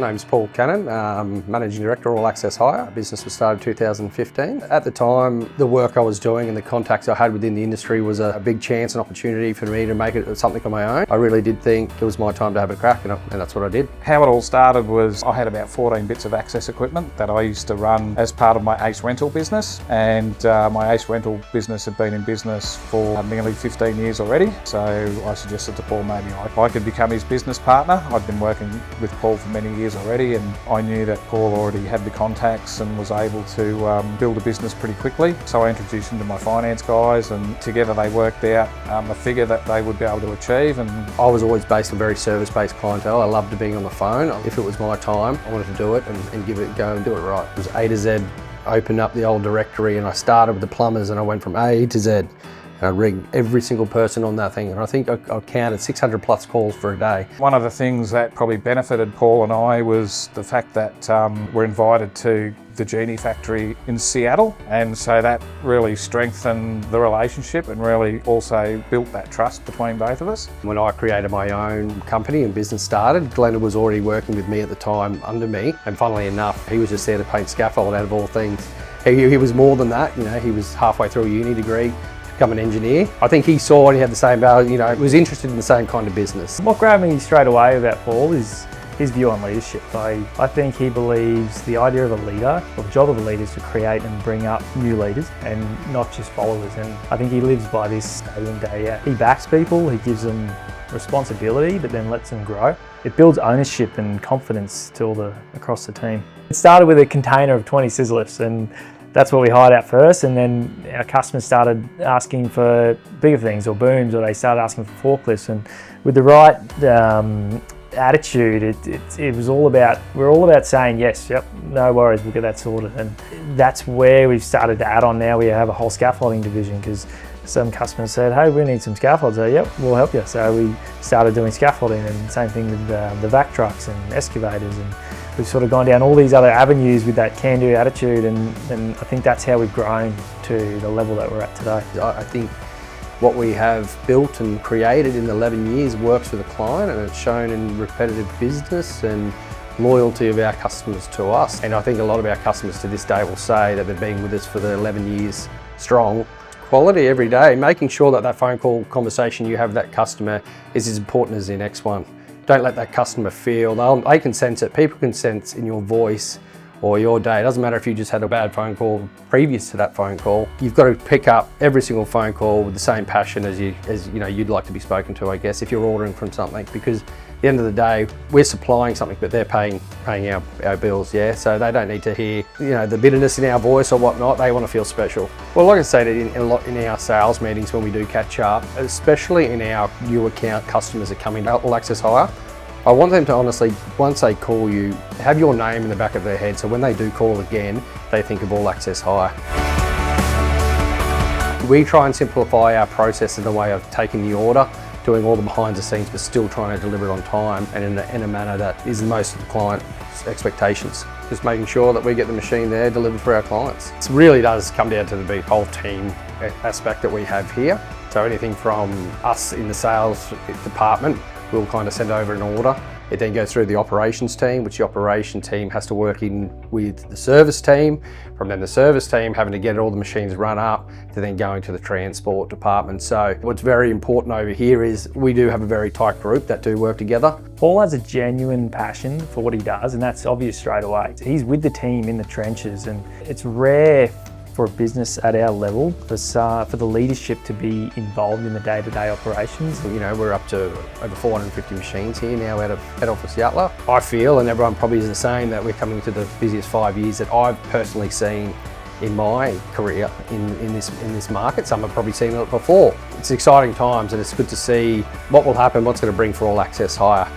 name's Paul Cannon, Managing Director, All Access Hire. The business was started in 2015. At the time, the work I was doing and the contacts I had within the industry was a big chance and opportunity for me to make it something on my own. I really did think it was my time to have a crack, and that's what I did. How it all started was I had about 14 bits of access equipment that I used to run as part of my Ace Rental business, and my Ace Rental business had been in business for nearly 15 years already. So I suggested to Paul maybe I could become his business partner. I'd been working with Paul for many years already, and I knew that Paul already had the contacts and was able to build a business pretty quickly. So I introduced him to my finance guys, and together they worked out a figure that they would be able to achieve. And I was always based on very service-based clientele. I loved being on the phone. If it was my time, I wanted to do it and give it a go and do it right. It was A to Z, opened up the old directory, and I started with the plumbers, and I went from A to Z. And I ring every single person on that thing, and I think I counted 600 plus calls for a day. One of the things that probably benefited Paul and I was the fact that we're invited to the Genie factory in Seattle, and so that really strengthened the relationship and really also built that trust between both of us. When I created my own company and business started, Glenn was already working with me at the time under me, and funnily enough, he was just there to paint scaffold out of all things. He was more than that, you know, he was halfway through a uni degree, become an engineer. I think he saw and he had the same value, you know, was interested in the same kind of business. What grabbed me straight away about Paul is his view on leadership. I think he believes the idea of a leader, or the job of a leader, is to create and bring up new leaders and not just followers. And I think he lives by this day in, day out. He backs people, he gives them responsibility, but then lets them grow. It builds ownership and confidence to across the team. It started with a container of 20 scissor lifts, and that's what we hired out first, and then our customers started asking for bigger things or booms, or they started asking for forklifts. And with the right attitude, it was all about, we're all about saying yes, yep, no worries, we'll get that sorted. And that's where we've started to add on now. We have a whole scaffolding division, because some customers said, hey, we need some scaffolds. So yep, we'll help you. So we started doing scaffolding, and same thing with the vac trucks and excavators, and we've sort of gone down all these other avenues with that can-do attitude, and I think that's how we've grown to the level that we're at today. I think what we have built and created in 11 years works for the client, and it's shown in repetitive business and loyalty of our customers to us. And I think a lot of our customers to this day will say that they've been with us for the 11 years strong. Quality every day, making sure that phone call conversation you have with that customer is as important as the next one. Don't let that customer feel, they can sense it, people can sense in your voice or your day. It doesn't matter if you just had a bad phone call previous to that phone call. You've got to pick up every single phone call with the same passion as you know you'd like to be spoken to, I guess, if you're ordering from something, because at the end of the day, we're supplying something, but they're paying our bills, yeah? So they don't need to hear, you know, the bitterness in our voice or whatnot. They want to feel special. Well, like I said, in our sales meetings when we do catch up, especially in our new account customers that come in All Access Hire, I want them to honestly, once they call you, have your name in the back of their head, so when they do call again, they think of All Access Hire. We try and simplify our process in the way of taking the order, doing all the behind the scenes, but still trying to deliver it on time and in a manner that is most of the client's expectations. Just making sure that we get the machine there delivered for our clients. It really does come down to the whole team aspect that we have here. So anything from us in the sales department, we'll kind of send over an order. It then goes through the operations team, which the operation team has to work in with the service team. From then the service team having to get all the machines run up to then going to the transport department. So what's very important over here is we do have a very tight group that do work together. Paul has a genuine passion for what he does, and that's obvious straight away. He's with the team in the trenches, and it's rare for a business at our level for the leadership to be involved in the day-to-day operations. You know, we're up to over 450 machines here now out of head office Yatala. I feel, and everyone probably is the same, that we're coming to the busiest 5 years that I've personally seen in my career in this market. Some have probably seen it before. It's exciting times, and it's good to see what will happen, what's going to bring for All Access Hire.